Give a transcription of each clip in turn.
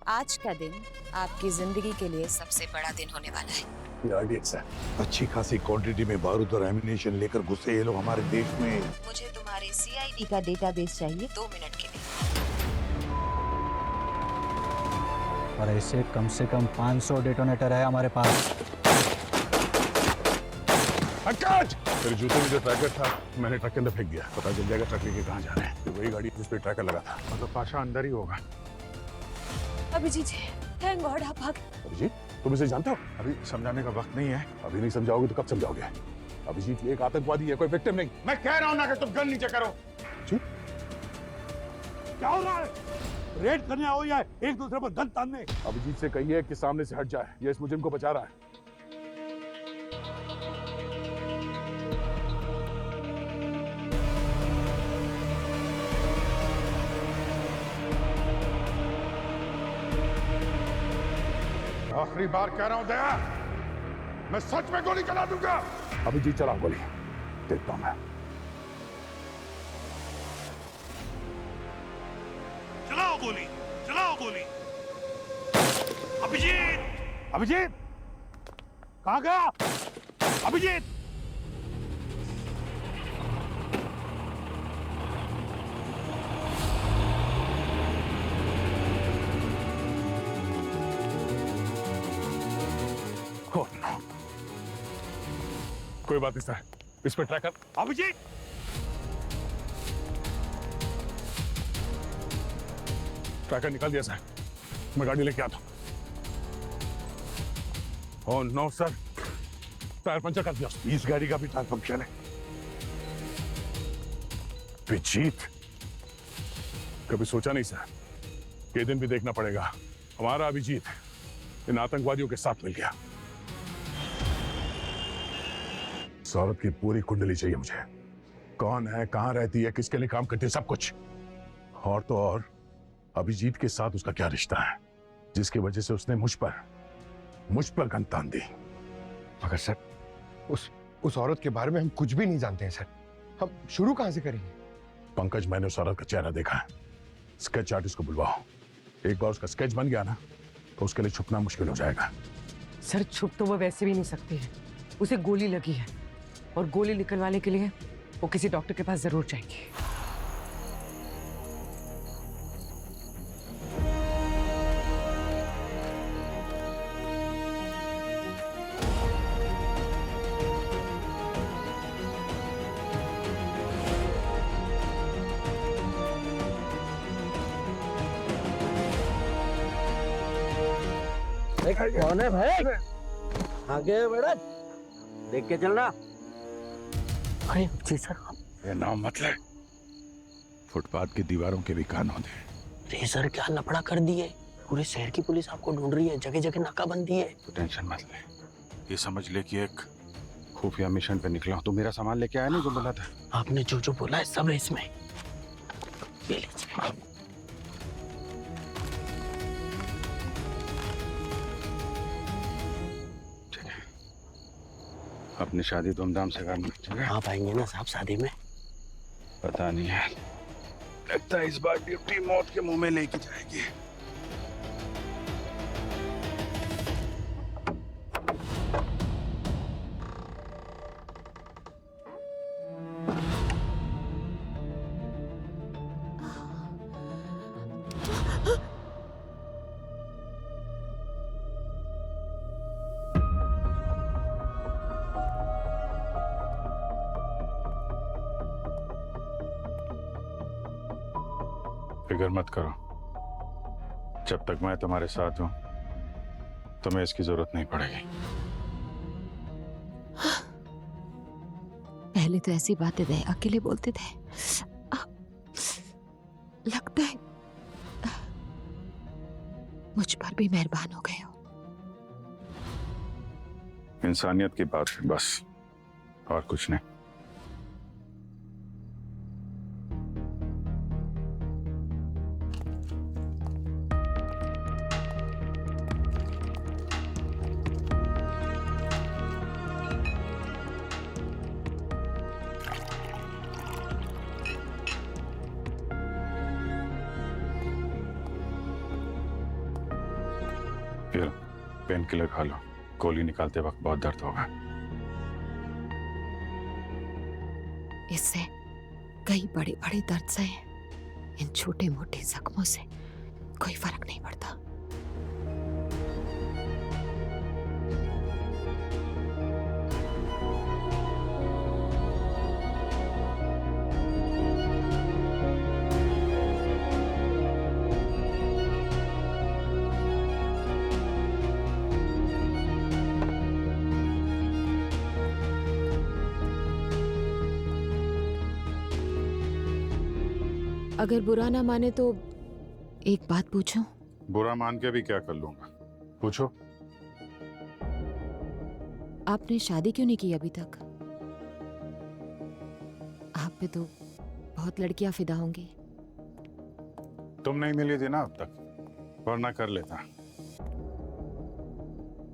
आज का दिन आपकी जिंदगी के लिए सबसे बड़ा दिन होने वाला है। अच्छी खासी क्वांटिटी में बारूद और एमिनेशन लेकर घुसे ये लोग हमारे देश में। मुझे तुम्हारे सीआईडी का डेटाबेस चाहिए 2 मिनट के लिए। और ऐसे कम से कम 500 डेटोनेटर है हमारे पास। मेरे जूते में जो ट्रैकर था मैंने ट्रक के अंदर फेंक दिया। पता चल जाएगा ट्रक लेके कहाँ जा रहे हैं। वही गाड़ी जिस पे ट्रैकर लगा था। मतलब पाशा अंदर ही होगा। अभिजीत जी, थैंक गॉड आप भाग। अभिजीत, तुम इसे जानते हो? अभी समझाने का वक्त नहीं है। अभी नहीं समझाओगे तो कब समझाओगे? अभिजीत ये एक आतंकवादी है, कोई विक्टिम नहीं। मैं कह रहा हूं ना कि तुम गन नीचे करो। जी? क्या हो रहा है? रेड करने आओ या एक दूसरे पर गन तानने? अभिजीत से कहिए कि सामने से हट जाए। ये इस मुजरिम को बचा रहा है। आखिरी बार कह रहा हूं दया, मैं सच में गोली चला दूंगा। अभिजीत चला गोली, देखता हूं मैं। चलाओ गोली, चलाओ गोली। अभिजीत, अभिजीत कहां गया? अभिजीत! Oh, no. कोई बात नहीं सर, इस पे ट्रैकर। अभिजीत, ट्रैकर निकाल दिया सर, मैं गाड़ी लेके आता हूं। Oh no sir, tyre puncture कर दिया। इस गाड़ी का भी टायर पंक्चर है। अभिजीत, कभी सोचा नहीं सर, ये दिन भी देखना पड़ेगा। हमारा अभिजीत इन आतंकवादियों के साथ मिल गया। इस औरत की पूरी कुंडली चाहिए मुझे। कौन है, कहां रहती है, किसके लिए काम करती है, सब कुछ। और तो और अभिजीत के साथ उसका क्या रिश्ता है जिसकी वजह से उसने मुझ पर गन तान दी। मगर सर, उस औरत के बारे में हम कुछ भी नहीं जानते हैं सर। हम शुरू कहां से करेंगे? पंकज, मैंने उस औरत का चेहरा देखा है। स्केच आर्टिस्ट को बुलवाओ। एक बार उसका स्केच बन गया ना तो उसके लिए छुपना मुश्किल हो जाएगा। सर, छुप तो वो वैसे भी नहीं सकती है। उसे गोली लगी है और गोली निकलवाने के लिए वो किसी डॉक्टर के पास जरूर जाएंगी। कौन है भाई? आगे बढ़, देख के चलना। अरे जी सर। ये नाम मत ले, फुटपाथ की दीवारों के भी कान होते हैं। अरे सर, क्या लफड़ा कर दिए। पूरे शहर की पुलिस आपको ढूंढ रही है, जगह जगह नाकाबंदी है। तो टेंशन मत ले, ये समझ ले कि एक खुफिया मिशन पे निकला हूं। तो मेरा सामान लेके आया नहीं जो बोला था? आपने जो जो बोला है सब है इसमें। ले लीजिए। अपनी शादी धूमधाम से करना, ठीक है? आप आएंगे ना साहब शादी में? पता नहीं है, लगता है इस बार ड्यूटी मौत के मुंह में लेके जाएगी। फिक्र मत करो, जब तक मैं तुम्हारे साथ हूं तुम्हें इसकी जरूरत नहीं पड़ेगी। पहले तो ऐसी बातें वे अकेले बोलते थे, लगता है मुझ पर भी मेहरबान हो गए हो। इंसानियत की बात है बस, और कुछ नहीं। पेन किलर खा लो, गोली निकालते वक्त बहुत दर्द होगा। इससे कई बड़े बड़े दर्द से, इन छोटे मोटे जख्मों से कोई फर्क नहीं पड़ता। अगर बुरा ना माने तो एक बात पूछूं? बुरा मान के भी क्या कर लूंगा, पूछो। आपने शादी क्यों नहीं की अभी तक? आप पे तो बहुत लड़कियां फिदा होंगी। तुम नहीं मिली थी ना अब तक, वरना कर लेता।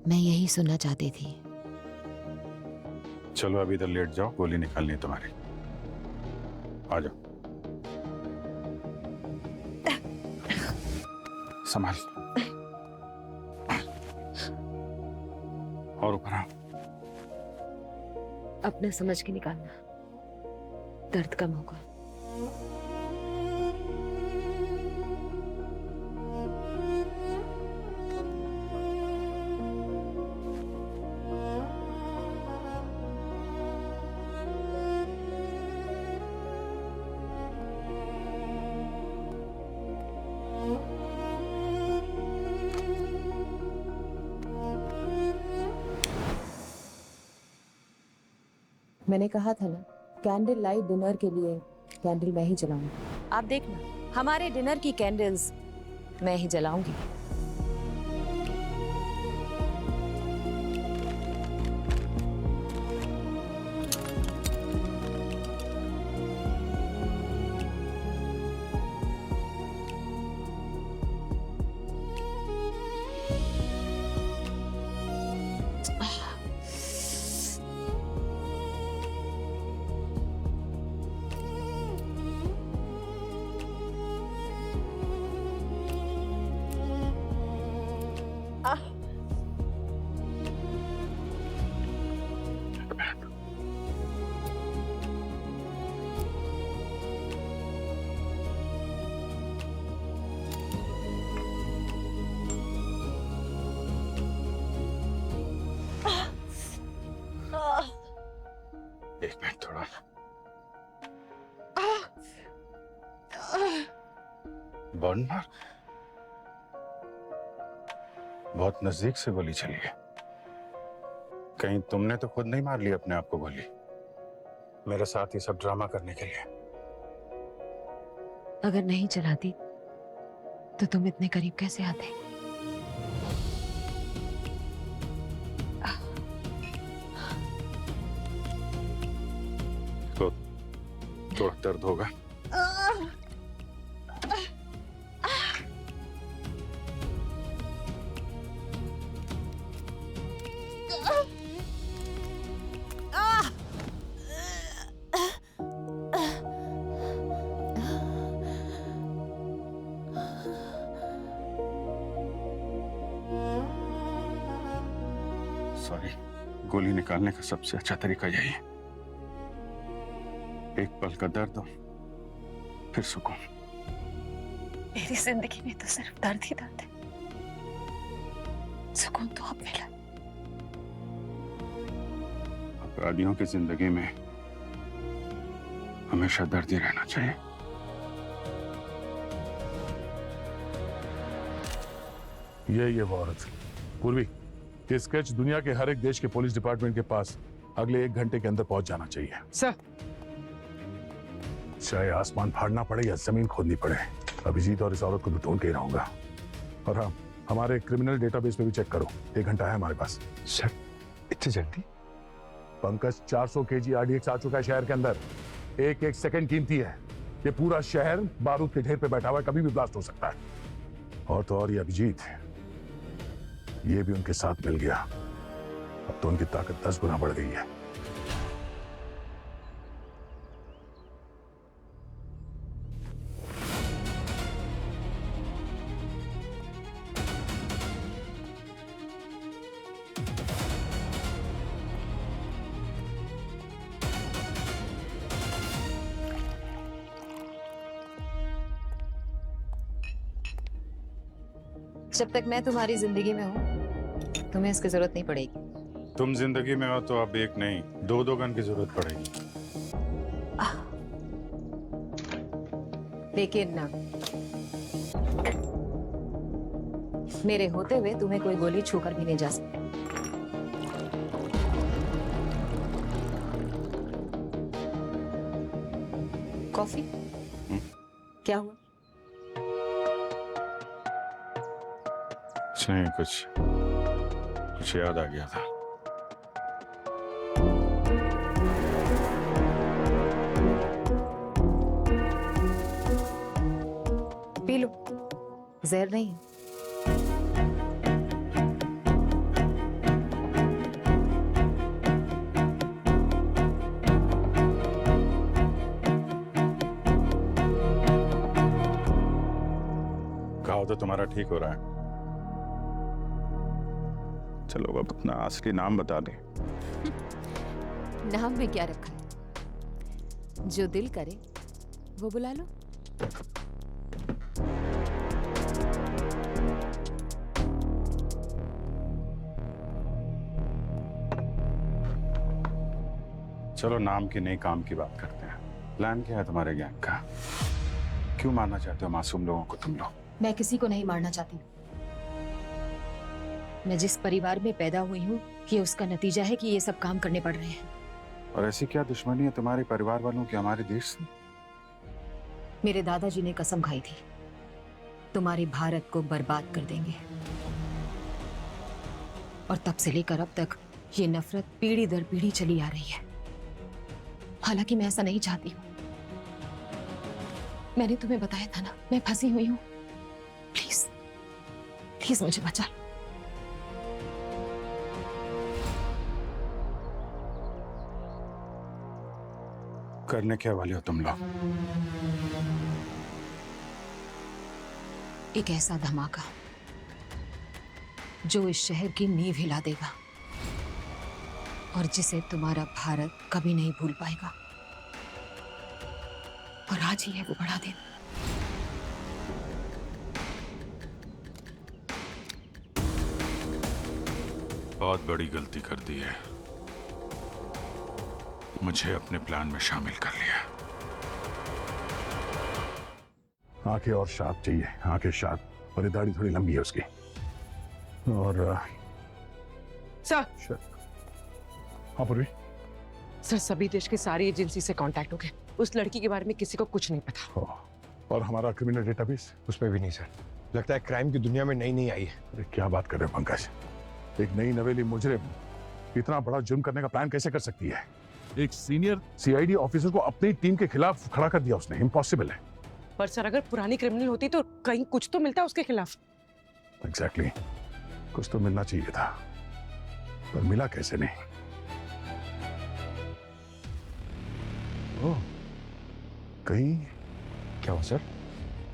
मैं यही सुनना चाहती थी। चलो अभी इधर लेट जाओ, गोली निकालनी है तुम्हारी। आ जाओ, संभाल। और ऊपर आओ। अपने समझ के निकालना, दर्द कम होगा। मैंने कहा था ना, कैंडल लाइट डिनर के लिए कैंडल मैं ही जलाऊंगी। आप देखना, हमारे डिनर की कैंडल्स मैं ही जलाऊंगी। एक मिनट, थोड़ा। Burn mark? बहुत नजदीक से गोली चली है। कहीं तुमने तो खुद नहीं मार ली अपने आप को गोली? मेरे साथ ये सब ड्रामा करने के लिए? अगर नहीं चलाती तो तुम इतने करीब कैसे आते? तो थोड़ा दर्द होगा। सॉरी, गोली निकालने का सबसे अच्छा तरीका यही है। एक पल का दर्द हो, फिर सुकून। मेरी जिंदगी में तो सिर्फ दर्द ही दर्द है। सुकून तो अब मिला। अपराधियों की जिंदगी में हमेशा दर्द ही रहना चाहिए। ये वो औरत पूर्वी, ये स्केच दुनिया के हर एक देश के पुलिस डिपार्टमेंट के पास अगले 1 घंटे के अंदर पहुंच जाना चाहिए। सर, चाहे आसमान फाड़ना पड़े या जमीन खोदनी पड़े, अभिजीत और इस औरत को ढूंढ के ही रहूंगा। और हाँ, हमारे क्रिमिनल डेटाबेस में भी चेक करो। 1 घंटा है हमारे पास। सर, इतनी जल्दी? पंकज, 400 केजी RDX आ चुका है शहर के अंदर। एक एक सेकंड कीमती है। ये पूरा शहर बारूद के ढेर पे बैठा हुआ है, कभी भी ब्लास्ट हो सकता है। और तो और ये अभिजीत, ये भी उनके साथ मिल गया। अब तो उनकी ताकत 10 गुना बढ़ गई है। जब तक मैं तुम्हारी जिंदगी में हूँ तुम्हें इसकी जरूरत नहीं पड़ेगी। तुम जिंदगी में हो तो अब एक नहीं, दो गन की जरूरत पड़ेगी। लेकिन ना, मेरे होते हुए तुम्हें कोई गोली छूकर भी नहीं जा सकती। कॉफी? क्या हुआ? नहीं, कुछ याद आ गया था। पी लो, जहर नहीं है। घाव तो तुम्हारा ठीक हो रहा है। चलो अब अपना असली नाम बता दे। नाम में क्या रखा है? जो दिल करे वो बुला लो। चलो नाम की नहीं, काम की बात करते हैं। प्लान क्या है तुम्हारे गैंग का? क्यों मारना चाहते हो मासूम लोगों को तुम लोग? मैं किसी को नहीं मारना चाहती। मैं जिस परिवार में पैदा हुई हूँ ये उसका नतीजा है कि ये सब काम करने पड़ रहे हैं। और ऐसी क्या दुश्मनी है तुम्हारे परिवार वालों की हमारे देश से? मेरे दादाजी ने कसम खाई थी तुम्हारे भारत को बर्बाद कर देंगे, और तब से लेकर अब तक ये नफरत पीढ़ी दर पीढ़ी चली आ रही है। हालांकि मैं ऐसा नहीं चाहती हूँ। मैंने तुम्हें बताया था ना, मैं फंसी हुई हूँ। प्लीज प्लीज मुझे बचा लो। करने क्या वाले हो तुम लोग? एक ऐसा धमाका जो इस शहर की नींव हिला देगा और जिसे तुम्हारा भारत कभी नहीं भूल पाएगा। और आज ही है वो बड़ा दिन। बहुत बड़ी गलती कर दी है, मुझे अपने प्लान में शामिल कर लिया। आंखें और शार्प चाहिए, आंखें शार्प, और ये दाढ़ी थोड़ी लंबी है उसकी। और सर, हाँ पूर्वी, सर सभी देश के सारी एजेंसी से कांटेक्ट हो गए। उस लड़की के बारे में किसी को कुछ नहीं पता। और हमारा क्रिमिनल डेटाबेस? उसमें भी नहीं सर। लगता है क्राइम की दुनिया में नई नई आई है। अरे क्या बात कर रहे हो पंकज, एक नई नवेली मुजरिम इतना बड़ा जुर्म करने का प्लान कैसे कर सकती है? एक सीनियर सीआईडी ऑफिसर को अपनी टीम के खिलाफ खड़ा कर दिया उसने, इम्पॉसिबल है। पर सर अगर पुरानी क्रिमिनल होती तो कहीं कुछ तो मिलता उसके खिलाफ। एग्जैक्टली, कुछ तो मिलना चाहिए था, पर मिला कैसे नहीं? ओह, कहीं क्या हो सर?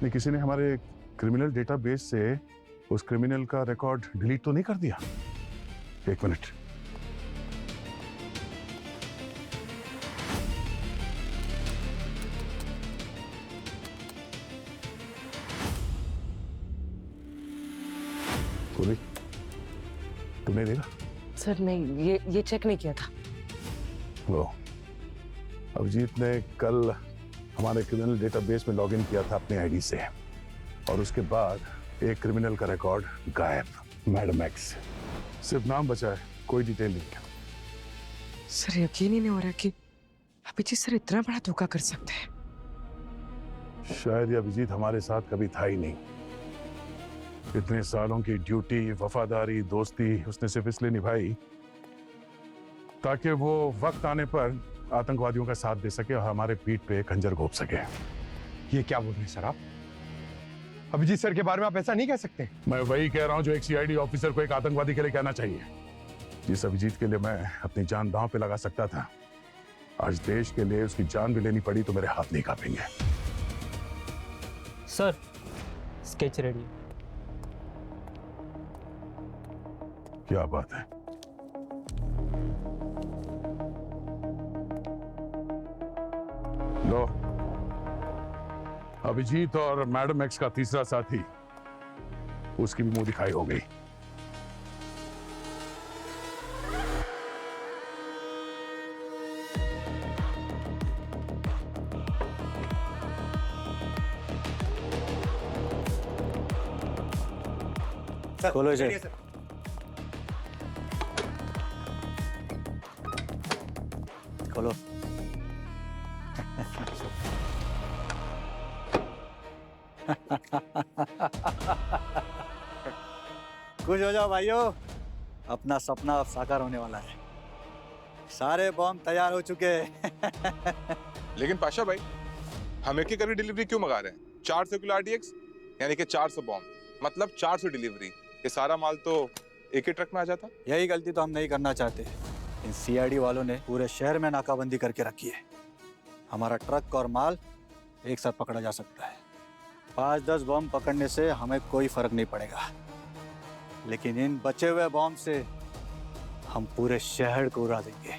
नहीं, किसी ने हमारे क्रिमिनल डेटाबेस से उस क्रिमिनल का रिकॉर्ड डिलीट तो नहीं कर दिया? एक मिनट। पूरी, तुमने देखा? सर नहीं, ये चेक नहीं किया था। वो अभिजीत ने कल हमारे क्रिमिनल डेटाबेस में लॉगिन किया था अपने आईडी से, और उसके बाद एक क्रिमिनल का रिकॉर्ड गायब, मैडम एक्स। सिर्फ नाम बचा है, कोई डिटेल नहीं। सर यकीन ही नहीं हो रहा कि अभिजीत सर इतना बड़ा धोखा कर सकते हैं। शायद ये अभिजीत हमारे साथ कभी था ही नहीं। इतने सालों की ड्यूटी, वफादारी, दोस्ती उसने सिर्फ इसलिए निभाई ताकि वो वक्त आने पर आतंकवादियों का साथ दे सके और हमारे पीठ पे खंजर घोंप सके। ये क्या बोल रहे हैं सर आप? अभिजीत सर के बारे में आप ऐसा नहीं कह सकते। मैं वही कह रहा हूं जो एक सीआईडी ऑफिसर को एक आतंकवादी के लिए कहना चाहिए। जिस अभिजीत के लिए मैं अपनी जान दांव पे लगा सकता था, आज देश के लिए उसकी जान भी लेनी पड़ी तो मेरे हाथ नहीं कांपेंगे। Sir sketch ready. क्या बात है? लो, अभिजीत और मैडम एक्स का तीसरा साथी उसकी भी मुंह दिखाई हो गई। खोलो इसे। खोलो। खुश हो जाओ भाइयों, अपना सपना अब साकार होने वाला है। सारे बॉम्ब तैयार हो चुके हैं। लेकिन पाशा भाई, हम एक ही डिलीवरी क्यों मंगा रहे हैं? 400 किलो RDX यानी कि 400 बॉम्ब, मतलब 400 डिलीवरी। ये सारा माल तो एक ही ट्रक में आ जाता। यही गलती तो हम नहीं करना चाहते। इन CID वालों ने पूरे शहर में नाकाबंदी करके रखी है। हमारा ट्रक और माल एक साथ पकड़ा जा सकता है। 5-10 बॉम्ब पकड़ने से हमें कोई फर्क नहीं पड़ेगा, लेकिन इन बचे हुए बॉम्ब से हम पूरे शहर को उड़ा देंगे।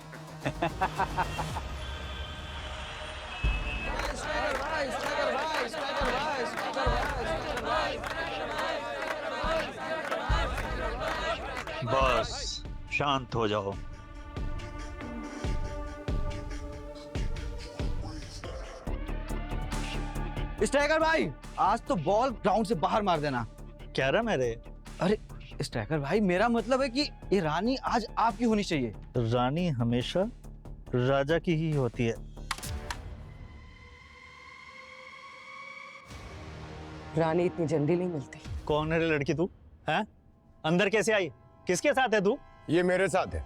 बस शांत हो जाओ। स्ट्राइकर भाई, आज तो बॉल ग्राउंड से बाहर मार देना। क्या रहा मेरे? अरे स्ट्राइकर भाई, मेरा मतलब है कि ये रानी आज आपकी होनी चाहिए। रानी हमेशा राजा की ही होती है। रानी इतनी जल्दी नहीं मिलती। कौन है रे लड़की तू? हैं? अंदर कैसे आई? किसके साथ है तू? ये मेरे साथ है।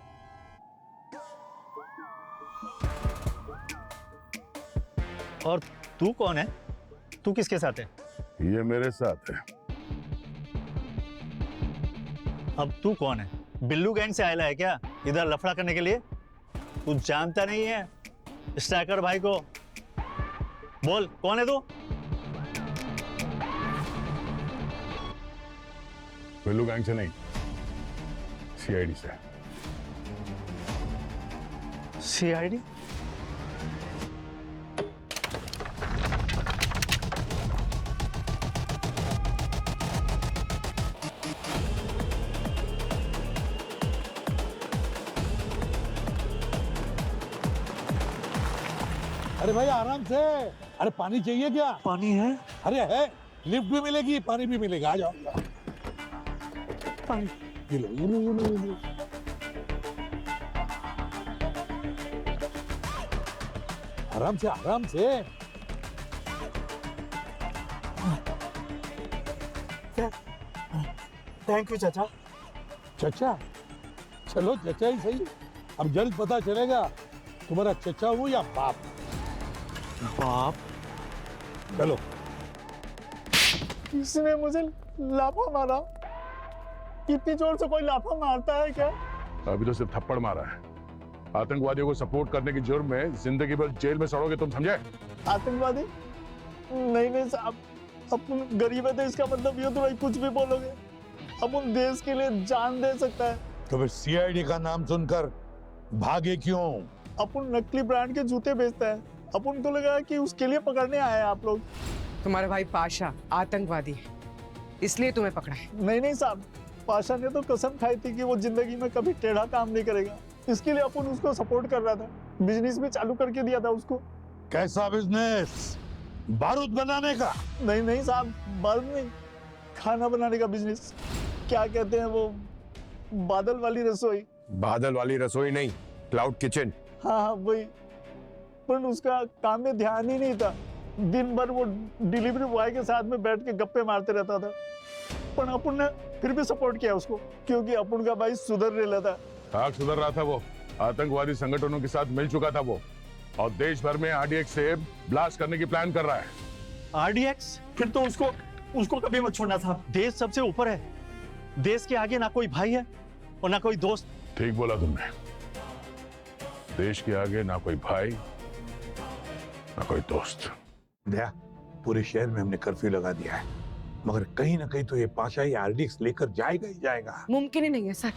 और तू कौन है? तू किसके साथ है? ये मेरे साथ है। अब तू कौन है? बिल्लू गैंग से आया है क्या इधर लफड़ा करने के लिए? तू जानता नहीं है स्ट्राइकर भाई को? बोल कौन है तू? बिल्लू गैंग से नहीं, CID से। CID? अरे भाई आराम से। अरे पानी चाहिए क्या? पानी है? अरे है, लिफ्ट भी मिलेगी, पानी भी मिलेगा। आ जाओ। पानी। ये लो, ये लो, ये लो, ये लो। आराम से, आराम से। थैंक यू चाचा। चचा? चलो चचा ही सही। अब जल्द पता चलेगा तुम्हारा चचा हूँ या बाप। बाप? चलो। किसने मुझे लाफा मारा? इतनी जोर से कोई लाफा मारता है क्या? अभी तो सिर्फ थप्पड़ मारा है। आतंकवादियों को सपोर्ट करने की जुर्म में जिंदगी भर जेल में सड़ोगे तुम, समझे? आतंकवादी? नहीं साहब, अपन गरीब है तो इसका मतलब ये तो भाई कुछ भी बोलोगे। अपन देश के लिए जान दे सकता है। तो फिर CID का नाम सुनकर भागे क्यों? अपन नकली ब्रांड के जूते बेचता है। अपन को लगा कि उसके लिए पकड़ने आए हैं आप लोग। तुम्हारा भाई पाशा आतंकवादी है, इसलिए तुम्हें पकड़ा है। नहीं साहब, पाशा ने तो कसम खाई थी कि वो जिंदगी में कभी टेढ़ा काम नहीं करेगा। इसके लिए अपन उसको सपोर्ट कर रहा था। बिजनेस भी चालू करके दिया था उसको। कैसा बिजनेस? बारूद बनाने का? नहीं साहब, बारूद नहीं, खाना बनाने का बिजनेस। क्या कहते हैं वो, बादल वाली रसोई। बादल वाली रसोई नहीं, क्लाउड किचन। हाँ वही। पर उसका काम में ध्यान ही नहीं था। दिन भर वो डिलीवरी बॉय के साथ में बैठ के गप्पे मारते रहता था। पर अपन ने फिर भी सपोर्ट किया उसको, क्योंकि अपन का भाई सुधर रहा था। हाँ, सुधर रहा था वो। आतंकवादी संगठनों के साथ मिल चुका था वो, और देश भर में RDX से ब्लास्ट करने की प्लान कर रहा है। RDX? फिर तो उसको कभी मत छोड़ना था। देश सबसे ऊपर है। देश के आगे ना कोई भाई है और ना कोई दोस्त। ठीक बोला तुमने। देश के आगे ना कोई भाई ना कोई दोस्त। दया, पूरे शहर में हमने कर्फ्यू लगा दिया है, मगर कहीं ना कहीं तो ये पाशा ही RDX लेकर जाएगा ही जाएगा। मुमकिन ही नहीं है सर,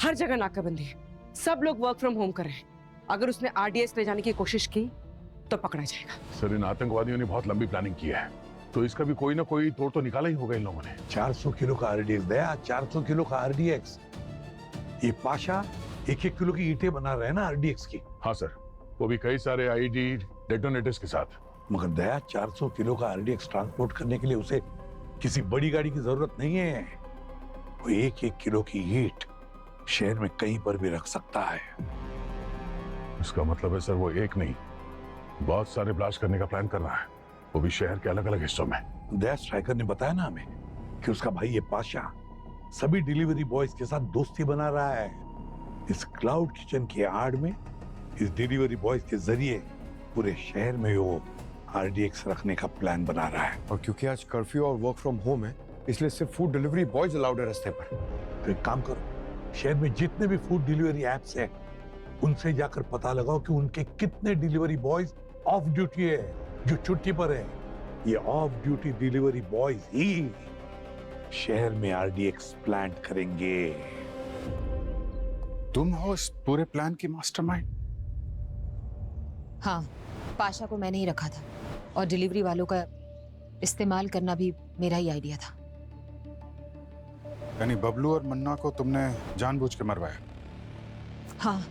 हर जगह नाकाबंदी है, सब लोग वर्क फ्रॉम होम कर रहे हैं। अगर उसने RDX ले जाने की कोशिश की तो पकड़ा जाएगा। सर, इन आतंकवादियों ने बहुत लंबी प्लानिंग की है। तो इसका भी कोई ना कोई तोड़ तो निकाला ही होगा इन लोगों ने। 400 किलो का आरडीएक्स दया, 400 किलो का आरडीएक्स। ये पाशा 1-1 किलो की ईंटें बना रहे हैं ना आरडीएक्स की। हाँ सर, वो भी कई सारे आईडी डेटोनेटर्स के साथ। मगर दया 400 किलो का आरडीएक्स ट्रांसपोर्ट करने के लिए उसे किसी बड़ी गाड़ी की जरूरत नहीं है। वो 1-1 किलो की ईंट शहर में कहीं पर भी रख सकता है। इसका मतलब है सर वो एक नहीं, बहुत सारे ब्लास्ट करने का प्लान कर रहा है, वो भी शहर के अलग अलग हिस्सों में। दया स्ट्राइकर ने बताया ना हमें कि उसका भाई ये पाशा सभी डिलीवरी बॉयज के साथ दोस्ती बना रहा है। इस क्लाउड किचन की आड़ में इस डिलीवरी बॉयज के जरिए पूरे शहर में वो आरडीएक्स रखने का प्लान बना रहा है। और क्योंकि आज कर्फ्यू और वर्क फ्रॉम होम है, इसलिए सिर्फ फूड डिलीवरी बॉयज अलाउड है रास्ते पर। तो एक काम करो, शहर में जितने भी फूड डिलीवरी एप्स हैं उनसे जाकर पता लगाओ कि उनके कितने डिलीवरी बॉयज ऑफ ड्यूटी है, जो छुट्टी पर है। ये ऑफ ड्यूटी डिलीवरी बॉयज ही शहर में आरडीएक्स प्लांट करेंगे। तुम हो इस पूरे प्लान की मास्टरमाइंड? हाँ, पाशा को मैंने ही रखा था और डिलीवरी वालों का इस्तेमाल करना भी मेरा ही आइडिया था। यानी बबलू और मन्ना को तुमने जानबूझ के मरवाया? हाँ,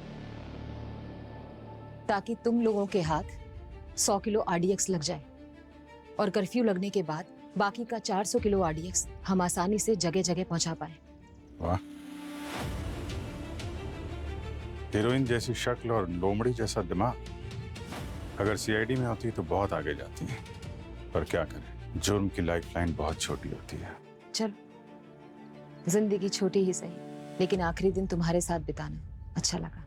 ताकि तुम लोगों के हाथ 100 किलो आरडीएक्स लग जाए और कर्फ्यू लगने के बाद बाकी का 400 किलो आरडीएक्स हम आसानी से जगह जगह पहुंचा पाए। वाह, हीरोइन जैसी शक्ल और लोमड़ी जैसा दिमाग अगर सीआईडी में होती तो बहुत आगे जाती है, पर क्या करें, जुर्म की लाइफलाइन बहुत छोटी होती है। चल, जिंदगी छोटी ही सही, लेकिन आखिरी दिन तुम्हारे साथ बिताना अच्छा लगा।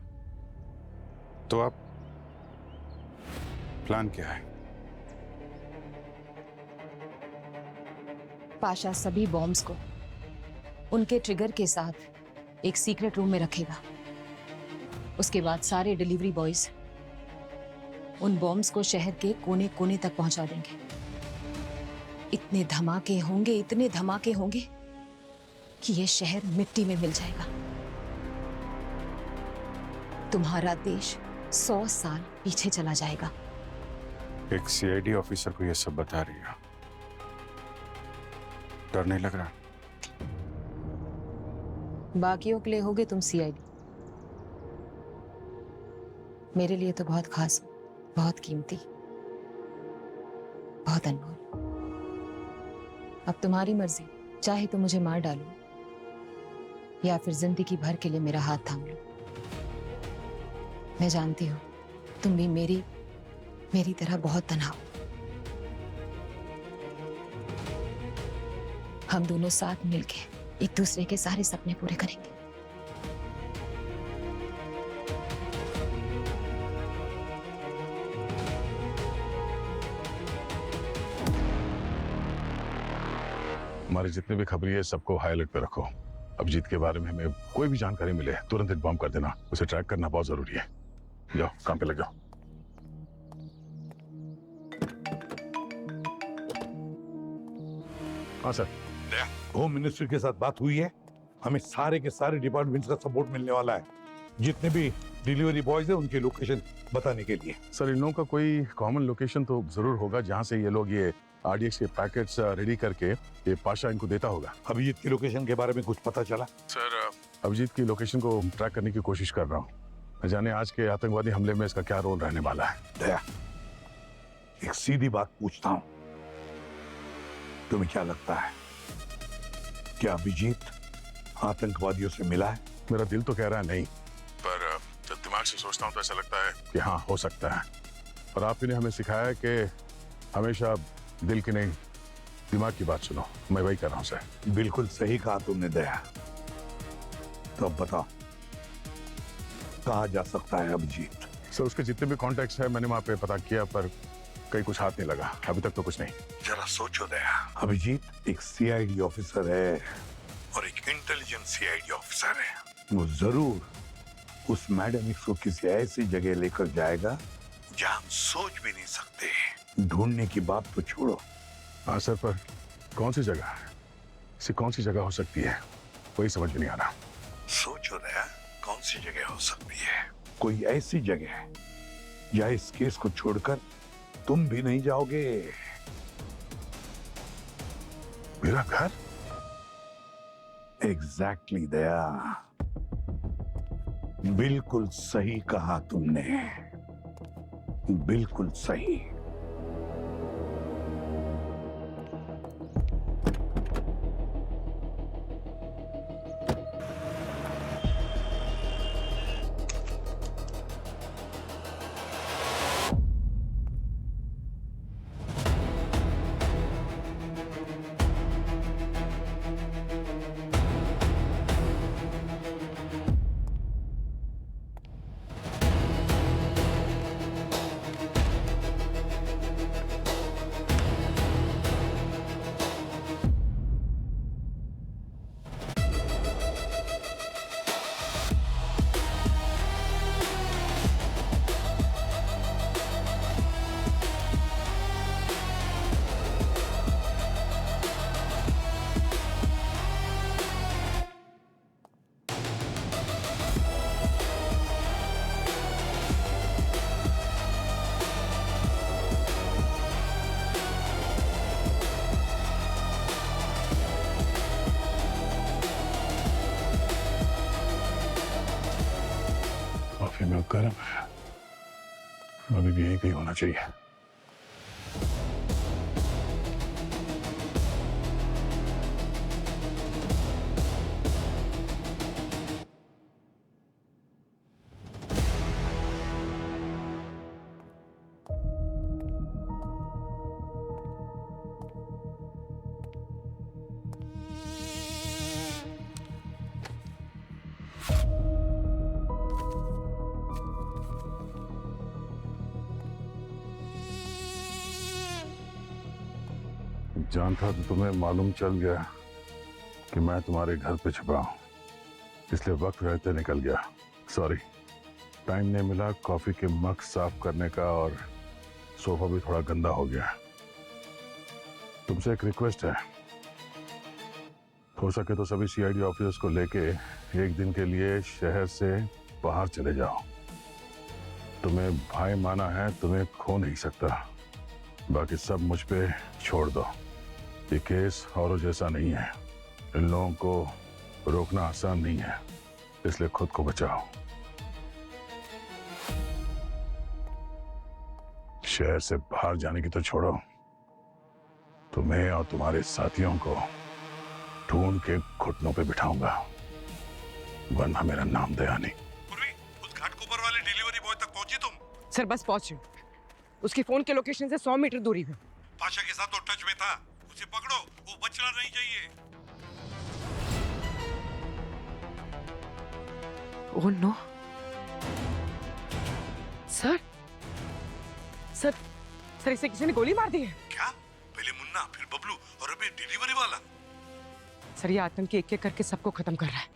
तो अब प्लान क्या है? पाशा सभी बॉम्ब्स को उनके ट्रिगर के साथ एक सीक्रेट रूम में रखेगा। उसके बाद सारे डिलीवरी बॉयज उन बॉम्ब्स को शहर के कोने कोने तक पहुंचा देंगे। इतने धमाके होंगे, इतने धमाके होंगे कि ये शहर मिट्टी में मिल जाएगा। तुम्हारा देश 100 साल पीछे चला जाएगा। एक सीआईडी ऑफिसर को ये सब बता रही है, डर नहीं लग रहा? बाकियों के लिए होगे तुम सीआईडी, मेरे लिए तो बहुत खास, बहुत कीमती, बहुत अनमोल। अब तुम्हारी मर्जी, चाहे तो मुझे मार डालो या फिर जिंदगी भर के लिए मेरा हाथ थाम लो। मैं जानती हूँ तुम भी मेरी तरह बहुत तन्हा हो। हम दोनों साथ मिलके एक दूसरे के सारे सपने पूरे करेंगे। हमारे जितने भी खबरी है सबको हाई अलर्ट पे रखो। अभिजीत के बारे में हमें कोई भी जानकारी मिले तुरंत इन्फॉर्म कर देना, उसे ट्रैक करना बहुत जरूरी है। जाओ काम पे लग जाओ। हाँ सर। होम मिनिस्टर के साथ बात हुई है, हमें सारे के सारे डिपार्टमेंट्स का सपोर्ट मिलने वाला है, जितने भी डिलीवरी बॉयज हैं उनकी लोकेशन बताने के लिए। सर, इन लोगों का कोई कॉमन लोकेशन तो जरूर होगा जहां से ये लोग ये आरडीएक्स के पैकेट्स रेडी करके ये पाशा इनको देता होगा। अभिजीत की लोकेशन के बारे में कुछ पता चला? सर, अभिजीत की लोकेशन को ट्रैक करने की कोशिश कर रहा हूँ। न जाने आज के आतंकवादी हमले में इसका क्या रोल रहने वाला है। दया, एक सीधी बात पूछता हूँ, तुम्हें क्या लगता है क्या अभिजीत आतंकवादियों से मिला है? मेरा दिल तो कह रहा है नहीं, पर जब दिमाग से सोचता हूँ तो ऐसा लगता है कि हाँ, हो सकता है। और आप ही ने हमें सिखाया है कि हमेशा दिल की नहीं दिमाग की बात सुनो। मैं वही कर रहा हूँ सर। बिल्कुल सही कहा तुमने दया। तो अब बताओ कहाँ जा सकता है अभिजीत? सर, उसके जितने भी कॉन्टेक्ट्स हैं मैंने वहाँ पे पता किया, पर कहीं कुछ हाथ नहीं लगा अभी तक तो कुछ नहीं। जरा सोचो दया, अभिजीत एक सीआईडी ऑफिसर है और एक इंटेलिजेंट सीआईडी ऑफिसर है। वो जरूर उस मैडम एक्स को किसी ऐसी जगह लेकर जाएगा जहां हम सोच भी नहीं सकते। ढूंढने की बात तो छोड़ो। हाँ सर, पर कौन सी जगह है, ऐसी कौन सी जगह हो सकती है, वही समझ में नहीं आ रहा। सोचो दया, कौन सी जगह हो सकती है? कोई ऐसी जगह जहां इस केस को छोड़कर तुम भी नहीं जाओगे। मेरा घर? एग्जैक्टली दया, बिल्कुल सही कहा तुमने, बिल्कुल सही। कॉफी में गर्म है, अभी भी यही कहीं होना चाहिए। जान था तो तुम्हें मालूम चल गया कि मैं तुम्हारे घर पे छुपा हूं, इसलिए वक्त रहते निकल गया। सॉरी, टाइम नहीं मिला कॉफी के मग साफ करने का, और सोफा भी थोड़ा गंदा हो गया। तुमसे एक रिक्वेस्ट है, हो सके तो सभी सीआईडी ऑफिसर्स को लेके एक दिन के लिए शहर से बाहर चले जाओ। तुम्हें भाई माना है, तुम्हें खो नहीं सकता, बाकी सब मुझ पे छोड़ दो। ये केस औरों जैसा नहीं है, इन लोगों को रोकना आसान नहीं है, इसलिए खुद को बचाओ। शहर से बाहर जाने की तो छोड़ो, तुम्हें और तुम्हारे साथियों को ढूंढ के घुटनों पे बिठाऊंगा, वरना मेरा नाम दया नहीं। उस घाटकोपर वाले डिलीवरी बॉय तक पहुंची तुम? सर बस पहुंचे, उसकी फोन के लोकेशन से 100 मीटर दूरी पे। पाशा के साथ तो टच में था, उसे पकड़ो, वो बचना नहीं चाहिए। Oh no sir, sir sir इसे किसी ने गोली मार दी है। क्या? पहले मुन्ना, फिर बबलू और अभी डिलीवरी वाला। सर ये आतंकी एक एक करके सबको खत्म कर रहा है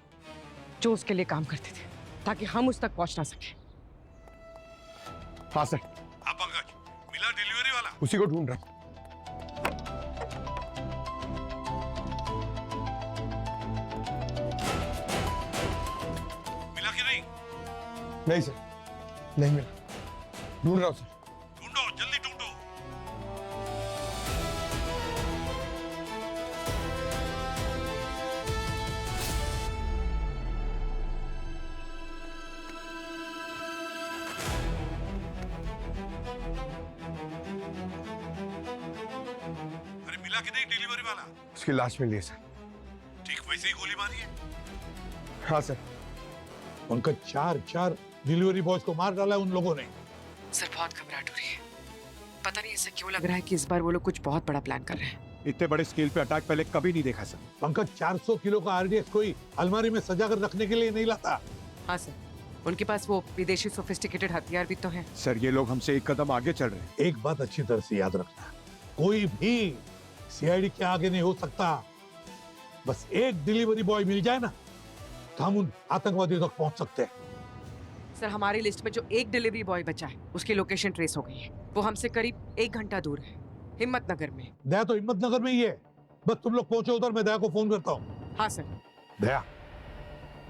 जो उसके लिए काम करते थे, ताकि हम उस तक पहुंच ना सके। हाँ सर। हाँ पंकज, मिला डिलीवरी वाला? उसी को ढूंढ रहा हूं। मिला कि नहीं? नहीं सर, नहीं मिला, ढूंढ रहा हूं सर। ढूंढो, जल्दी ढूंढो। अरे मिला कि नहीं डिलीवरी वाला? उसकी लाश मिली है सर। ठीक वैसे ही गोली मारी है? हाँ सर। पंकज, चार डिलीवरी बॉयज को मार डाला उन लोगों ने। सर बहुत घबराहट हो रही है, पता नहीं ऐसा क्यों लग रहा है कि इस बार वो लोग कुछ बहुत बड़ा प्लान कर रहे हैं। इतने बड़े स्केल पे अटैक पहले कभी नहीं देखा सर। पंकज, 400 किलो का आरडीएक्स कोई अलमारी में सजा कर रखने के लिए नहीं लाता। हाँ सर, उनके पास वो विदेशी सोफिस्टिकेटेड हथियार भी तो हैं। सर ये लोग हमसे एक कदम आगे चल रहे हैं। एक बात अच्छी तरह से याद रखना, कोई भी सीआईडी के आगे नहीं हो सकता। बस एक डिलीवरी बॉय मिल जाए ना, तो हम उन आतंकवादियों तक पहुंच सकते हैं। सर हमारी लिस्ट में जो एक डिलीवरी बॉय बचा है उसकी लोकेशन ट्रेस हो गई है, वो हमसे करीब 1 घंटा दूर है, हिम्मत नगर में। दया तो हिम्मत नगर में ही है, बस तुम लोग पहुंचो उधर, मैं दया को फोन करता हूँ। हाँ सर। दया,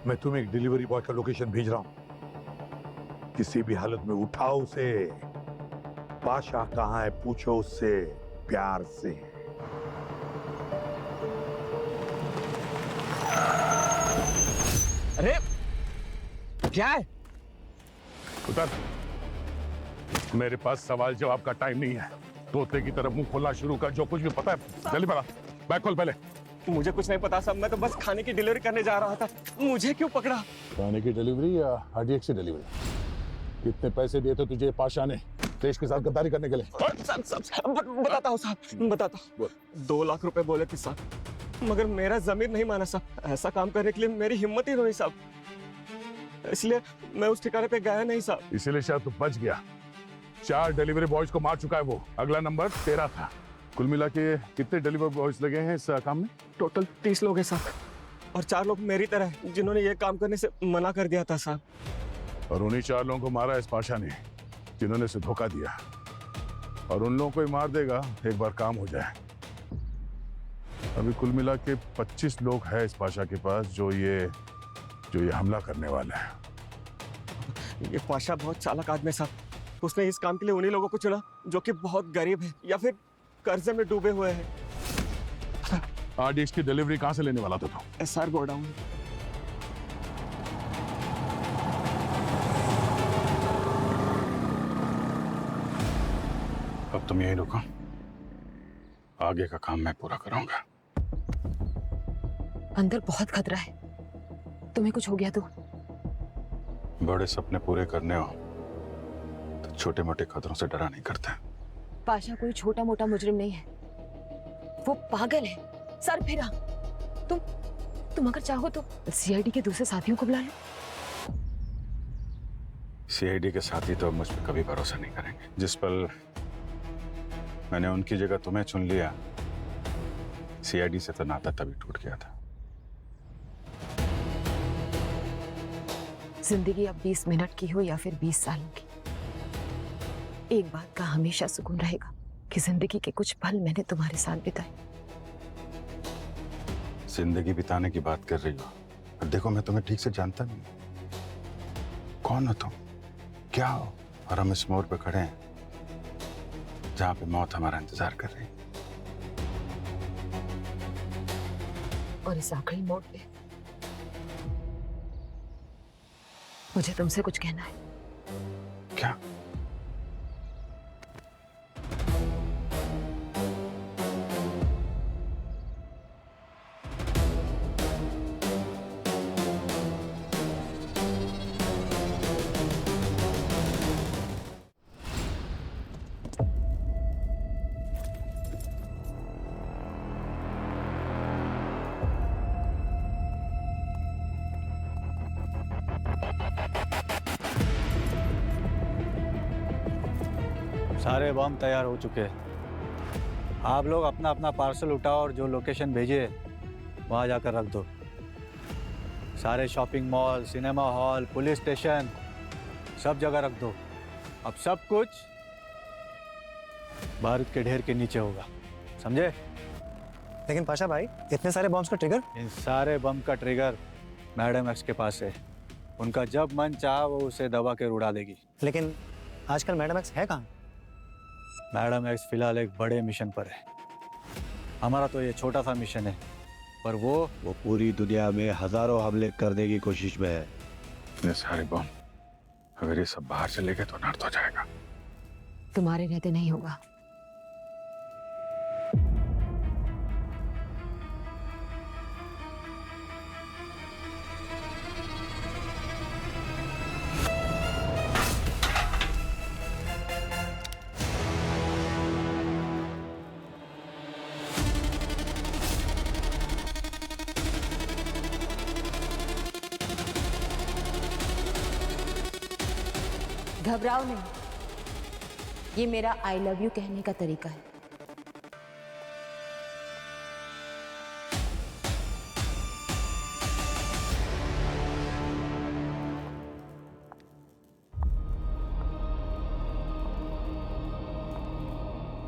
मैं तुम्हें एक डिलीवरी बॉय का लोकेशन भेज रहा हूँ, किसी भी हालत में उठाओ उसे। पाशा कहाँ है पूछो उससे प्यार से। अरे क्या है? उतर। मेरे पास सवाल जवाब का टाइम नहीं है। तोते की तरफ मुंह खोलना शुरू कर। जो कुछ भी पता है जल्दी बता। बैग खोल पहले। मुझे कुछ नहीं पता साहब, मैं तो बस खाने की डिलीवरी करने जा रहा था। मुझे क्यों पकड़ा? खाने की डिलीवरी या आरडीएक्स की डिलीवरी? कितने पैसे दिए थे तुझे पाशा ने देश के साथ गद्दारी करने के लिए? बताता हूँ साहब, बताता हूँ। 2 लाख रुपए बोले थे साहब, मगर मेरा जमीर नहीं माना साहब। ऐसा काम करने के लिए मेरी हिम्मत ही नहीं साहब, इसलिए मैं उस ठिकाने पे गया नहीं साहब। इसीलिए शायद तू बच गया। 4 डिलीवरी बॉयज को मार चुका है वो। अगला नंबर तेरा था। कुल मिला के कितने डिलीवरी बॉयज लगे हैं इस काम में? टोटल 30 लोग हैं साहब, और 4 लोग मेरी तरह हैं जिन्होंने ये काम करने से मना कर दिया था साहब। और उन्हीं 4 लोगों को मारा इस पाशा ने जिन्होंने इसे धोखा दिया। और उन लोगों को ही मार देगा एक बार काम हो जाए। अभी कुल मिला के 25 लोग हैं इस पाशा के पास जो ये हमला करने वाला है। ये पाशा बहुत चालाक आदमी है साहब। उसने इस काम के लिए उन्हीं लोगों को चुना जो कि बहुत गरीब है या फिर कर्जे में डूबे हुए हैं। आरडीएक्स की डिलीवरी कहां से लेने वाला था तू? SR godown. अब तुम यही रुको, आगे का काम मैं पूरा करूंगा। अंदर बहुत खतरा है, तुम्हें कुछ हो गया तो? बड़े सपने पूरे करने हो तो छोटे मोटे खतरों से डरा नहीं करते। पाशा कोई छोटा मोटा मुजरिम नहीं है, वो पागल है, सर फिरा। तुम अगर चाहो तो सीआईडी के दूसरे साथियों को बुला लो। सीआईडी के साथी तो मुझ पर कभी भरोसा नहीं करेंगे। जिस पल मैंने उनकी जगह तुम्हें चुन लिया, सीआईडी से तो नाता तभी टूट गया था। जिंदगी अब 20 मिनट की हो या फिर 20 सालों की, एक बात का हमेशा सुकून रहेगा कि जिंदगी के कुछ पल मैंने तुम्हारे साथ बिताए। जिंदगी बिताने की बात कर रही हो, और देखो मैं तुम्हें ठीक से जानता नहीं। कौन हो तुम, क्या हो? और हम इस मोड़ पे खड़े हैं जहां पे मौत हमारा इंतजार कर रही है। और इस आखिरी मोड़ पे मुझे तुमसे कुछ कहना है। क्या? सारे बम तैयार हो चुके हैं। आप लोग अपना अपना पार्सल उठाओ और जो लोकेशन भेजे वहाँ जाकर रख दो। सारे shopping mall, cinema hall, police station, सब जगह रख दो। अब सब कुछ बारूद के ढेर के नीचे होगा, समझे? लेकिन पाशा भाई, इतने सारे बम्स का ट्रिगर? इन सारे बम का ट्रिगर मैडम एक्स के पास है। उनका जब मन चाहा वो उसे दबा के उड़ा देगी। लेकिन आजकल मैडम एक्स है कहाँ? मैडम एक्स फिलहाल एक बड़े मिशन पर है। हमारा तो ये छोटा सा मिशन है, पर वो पूरी दुनिया में हजारों हमले करने की कोशिश में है। ये सारे बम अगर ये सब बाहर चले गए तो नर्द हो जाएगा। तुम्हारे रहते नहीं होगा। घबराओ नहीं, ये मेरा आई लव यू कहने का तरीका है।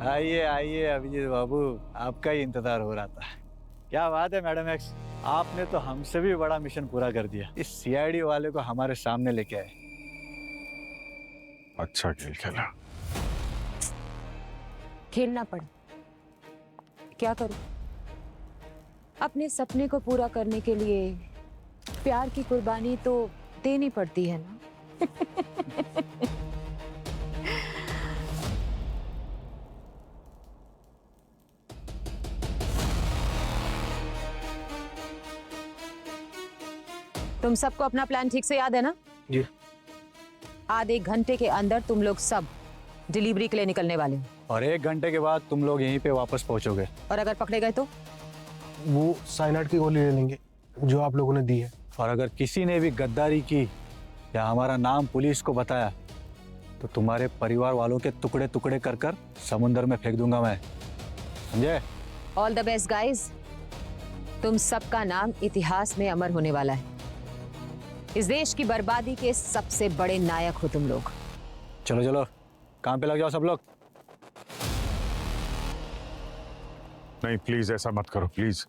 आइए आइए अभिजीत बाबू, आपका ही इंतजार हो रहा था। क्या बात है मैडम एक्स, आपने तो हमसे भी बड़ा मिशन पूरा कर दिया। इस सीआईडी वाले को हमारे सामने लेके आए। अच्छा खेल खेला। खेलना पड़ा, क्या करूं? अपने सपने को पूरा करने के लिए प्यार की कुर्बानी तो देनी पड़ती है ना। तुम सबको अपना प्लान ठीक से याद है ना? जी। आधे घंटे के अंदर तुम लोग सब डिलीवरी के लिए निकलने वाले हो। और 1 घंटे के बाद तुम लोग यहीं पे वापस पहुंचोगे। और अगर पकड़े गए तो? वो साइनाइड की गोली ले लेंगे जो आप लोगों ने दी है। और अगर किसी ने भी गद्दारी की या हमारा नाम पुलिस को बताया तो तुम्हारे परिवार वालों के टुकड़े टुकड़े कर कर समुंदर में फेंक दूंगा मैं, समझे? All the best guys. तुम सबका नाम इतिहास में अमर होने वाला है। इस देश की बर्बादी के सबसे बड़े नायक हो तुम लोग। चलो चलो काम पे लग जाओ सब लोग। नहीं प्लीज ऐसा मत करो प्लीज।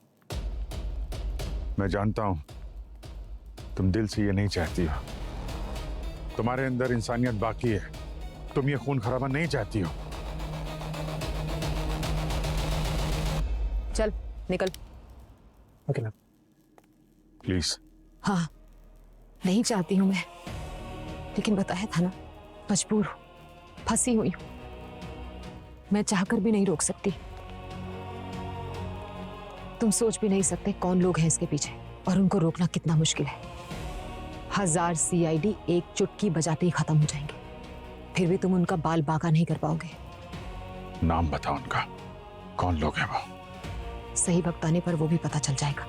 मैं जानता हूं तुम दिल से ये नहीं चाहती हो। तुम्हारे अंदर इंसानियत बाकी है। तुम ये खून खराबा नहीं चाहती हो। चल निकल। ओके ना। प्लीज। हाँ नहीं चाहती हूं मैं, लेकिन बताया था ना, मजबूर हूं, फंसी हुई हूं। मैं चाहकर भी नहीं रोक सकती। तुम सोच भी नहीं सकते कौन लोग हैं इसके पीछे और उनको रोकना कितना मुश्किल है। 1000 CID एक चुटकी बजाते ही खत्म हो जाएंगे, फिर भी तुम उनका बाल बांका नहीं कर पाओगे। नाम बताओ उनका, कौन लोग हैं वो? सही वक्त आने पर वो भी पता चल जाएगा।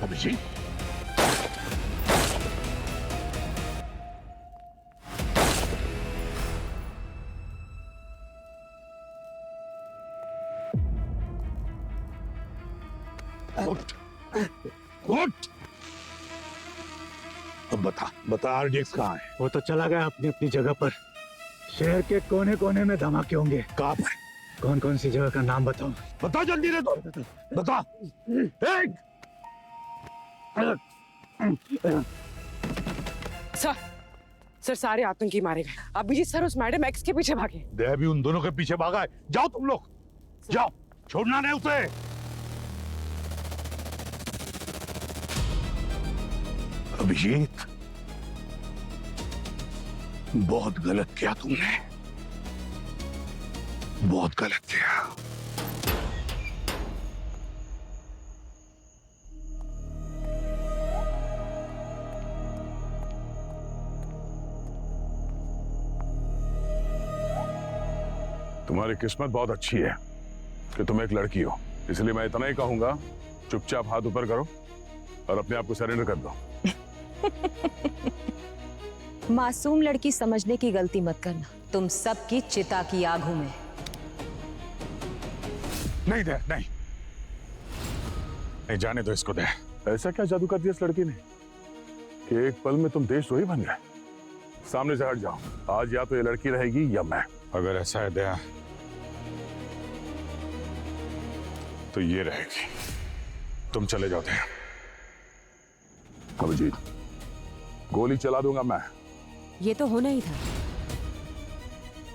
अभिजीत, उठ, उठ। अब बता RDX कहाँ है? वो तो चला गया अपनी अपनी जगह पर। शहर के कोने कोने में धमाके होंगे। कहाँ पर? कौन कौन सी जगह का नाम बताऊं? बता जल्दी रे, तो बता। एक सर सारे आतंकी मारे गए। अभिजीत सर उस मैडम एक्स के पीछे भागे। देह भी उन दोनों के पीछे भागा है। जाओ तुम लोग, जाओ, छोड़ना नहीं उसे। अभिजीत, बहुत गलत किया तुमने, बहुत गलत किया। तुम्हारी किस्मत बहुत अच्छी है कि तुम एक लड़की हो, इसलिए मैं इतना ही कहूंगा, चुपचाप हाथ ऊपर करो और अपने आप को सरेंडर कर दो। मासूम लड़की समझने की गलती मत करना। तुम सबकी चिता की आग हूं मैं। नहीं दे, नहीं, नहीं जाने दो इसको। दे, ऐसा क्या जादू कर दिया इस लड़की ने कि एक पल में तुम देशद्रोही बन गए? सामने से हट जाओ। आज या तो ये लड़की रहेगी या मैं। अगर ऐसा है दया तो ये रहेगी। तुम चले जाओ दया। अभिजीत, गोली चला दूंगा मैं। ये तो होना ही था।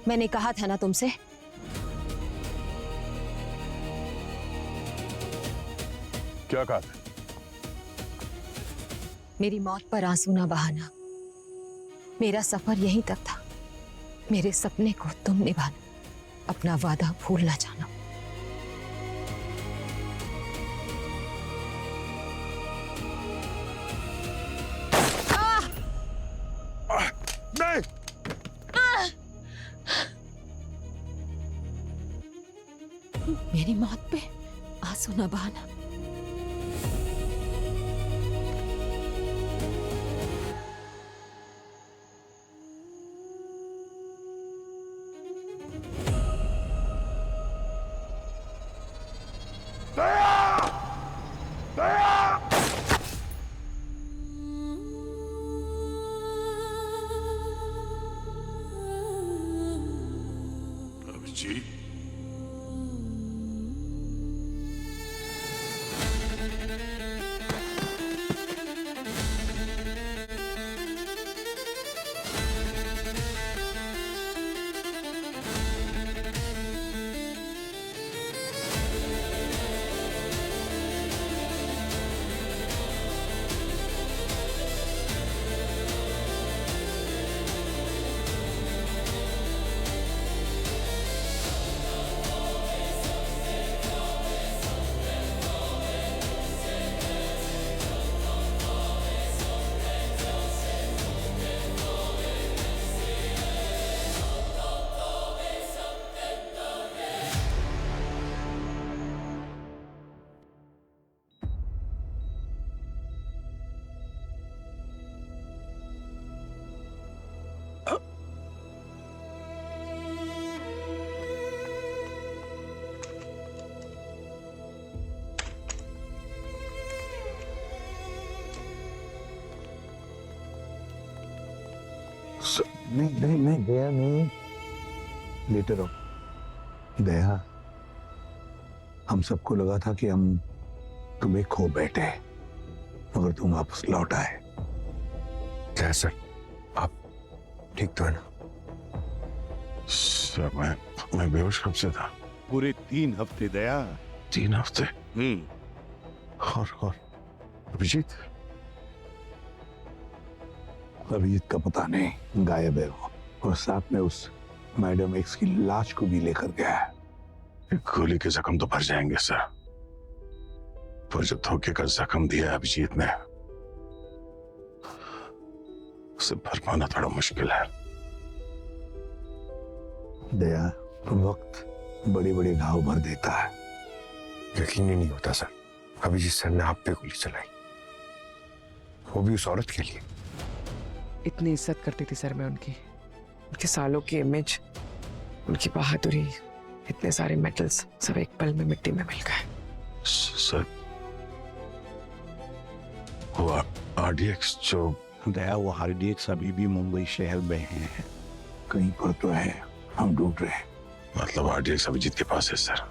मैंने कहा था ना तुमसे। क्या कहा था? मेरी मौत पर आंसू ना बहाना। मेरा सफर यहीं तक था। मेरे सपने को तुम निभाना, अपना वादा भूल ना जाना। नहीं, मेरी मौत पे आंसू ना बहाना। अभिजीत नहीं नहीं नहीं दया नहीं, लेटे रहो। दया, हम सबको लगा था कि हम तुम्हें खो बैठे, मगर तुम वापस लौट आए। जय सर, आप ठीक तो है ना? सर मैं बेहोश कब से था? पूरे 3 हफ्ते दया। 3 हफ्ते? और अभिजीत? अभिजीत का पता नहीं, गायब है वो, और साथ में उस मैडम एक्स की लाश को भी लेकर गया है। गोली के जख्म तो भर जाएंगे सर, पर जो धोखे का जख्म दिया अभिजीत ने, उसे भर पाना थोड़ा मुश्किल है। दया, वक्त बड़े बड़े घाव भर देता है। यकीन ही नहीं होता सर, अभिजीत सर ने आप पे गोली चलाई, वो भी उस औरत के लिए। इतनी इज्जत करती थी सर मैं उनके सालों की इमेज, उनकी बहादुरी, इतने सारे मेडल्स सब एक पल में मिट्टी में मिल गए। सर वो आरडीएक्स जो दया, वो आरडीएक्स अभी भी मुंबई शहर में है। कहीं पर तो है, हम ढूंढ रहे हैं। मतलब आरडीएक्स अभिजीत के पास है सर?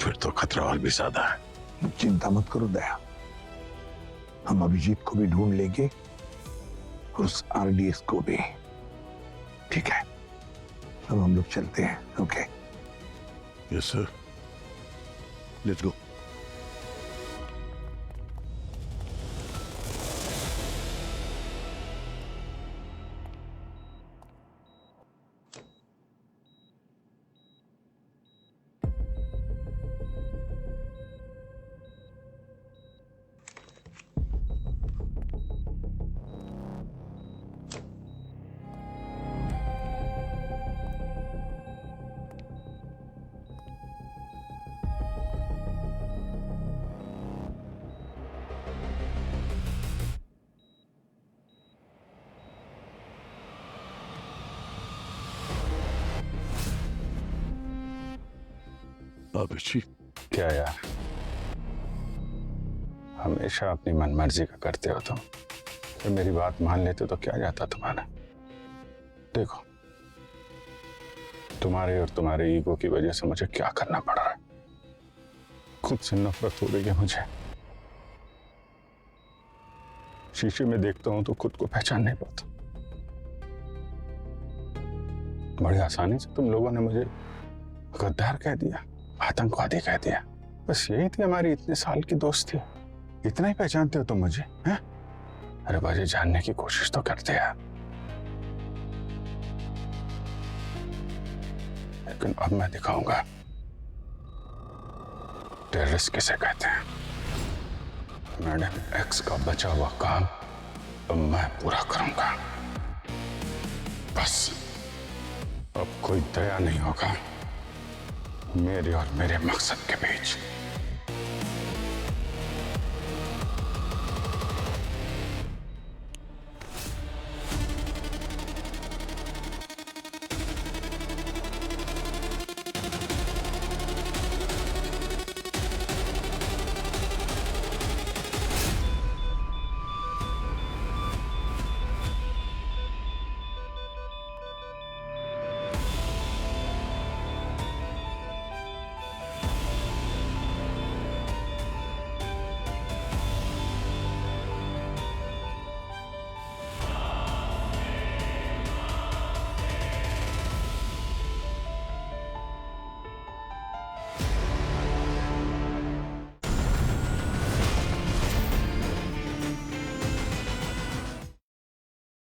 फिर तो खतरा और भी ज्यादा है। चिंता मत करो दया, हम अभिजीत को भी ढूंढ लेंगे और उस आरडीएक्स को भी। ठीक है, अब हम लोग चलते हैं। Okay? Yes sir, let's go. Abhijeet, क्या यार, हमेशा अपनी मनमर्जी का करते हो तुम। तो मेरी बात मान लेते तो क्या जाता तुम्हारा? देखो, तुम्हारे और तुम्हारे ईगो की वजह से मुझे क्या करना पड़ रहा है। खुद से नफरत हो रही है मुझे। शीशे में देखता हूं तो खुद को पहचान नहीं पाता। बड़ी आसानी से तुम लोगों ने मुझे गद्दार कह दिया, आतंकवादी कह दिया। बस यही थी हमारी इतने साल की दोस्ती। इतना ही पहचानते हो तुम मुझे, हैं? अरे मुझे जानने की कोशिश तो करते यार। लेकिन अब मैं दिखाऊंगा टेररिस्ट किसे कहते हैं। मैडम एक्स का बचा हुआ काम अब मैं पूरा करूंगा। बस अब कोई दया नहीं होगा मेरे और मेरे मकसद के बीच।